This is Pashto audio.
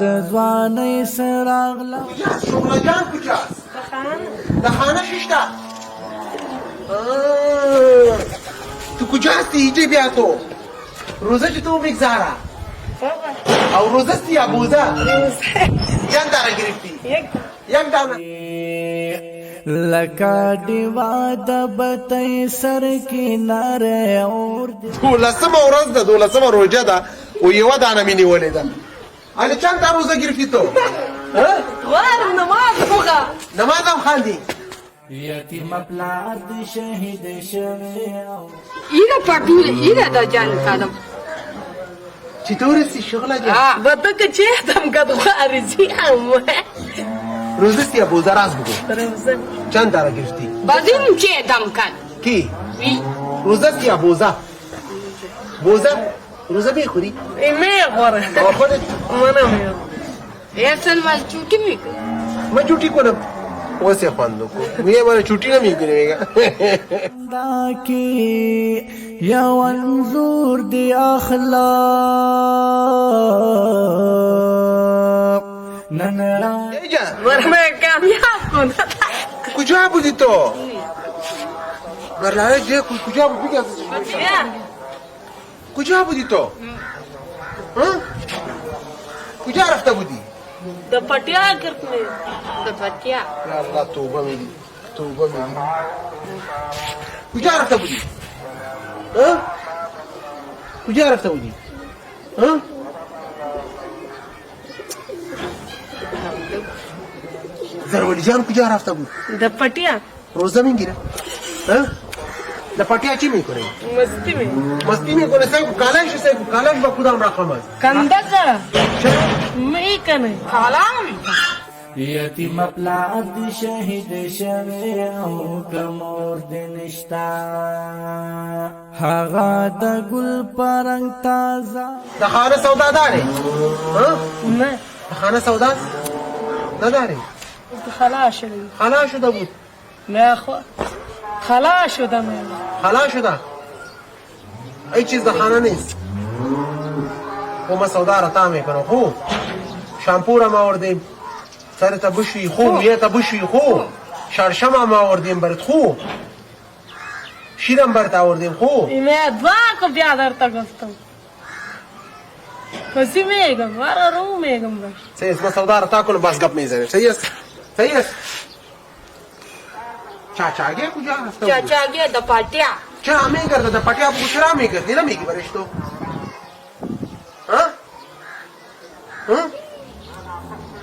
ځواني سراغله شغله جان کجاست؟ در خانه ششته تو کجاستی اینجا بیا تو روزه چطور میگذاره؟ او روزه ستی یا بوزه؟ یک داره گرفتی؟ یک دانه لکا دیوا د بتای سر کناره اور دولسمه ورځ ده دولسمه روژه ده او یوه دانه مې نیولې ده هلې چند تا روزه گرفتی تو؟ غواړم نماز وکړه. نماز هم خاندي یتیم پلار د شهید شوی اینه پټول اینه د جان خانم چې تورستی شغله جان بدکه چې دم کد خارجي هم روزه ستی یا بوزه راز بگو چند داره گرفتی؟ بدیم چې دم کد کی؟ وی روزه ستی یا بوزه؟ بوزه؟ روزه میخوری؟ میخوره خودت؟ منم اصل مال چوټي میکړه मैं छुट्टी को ना वैसे पान दो को मुझे हमारे छुट्टी ना मिल करेगा دا کی یو انظور دی اخلاق ننرا ورنه کامیاب کن کجا بودی تو برای جه کجا بودی کجا بودی تو ها کجا رفته بودی د پټیا کرتنه د پټیا یا الله توبه میدی کجا رفته بودی ها کجا رفته بودی ها زرولی جان کجا رفته بود د پټیا روزه میگیره ها د پټیا چی میکنه مستی میکنه سایو کالش با کدام رقم است کندکه می کنه حالام یتیم پلار د شهید شوی او کمور د نشتا هغه د ګل پرنګ تازه د خانه سوداداره ها نه خانه سودا نداره خلاص شدی خلاص شده بود نه خو خلاص شدم خلاص شده ای چیز در خانه نیست خو ما سودا را تا میکنم خو شامپو را ما آوردیم سرت بشوی خو میت بشوی خو شرشم هم آوردیم برات خو شیرم برات آوردیم خو اینه دوا کو بیا درته گفتم کسی میگم ورا رو میگم باش صحیح است ما سودا را تا کنم بس گپ میزنیم صحیح است چاچاگه کجا رفته بود چاچاگه د پټیا چرا میگرده د پټیا په چرا میگرده نه میگی برش تو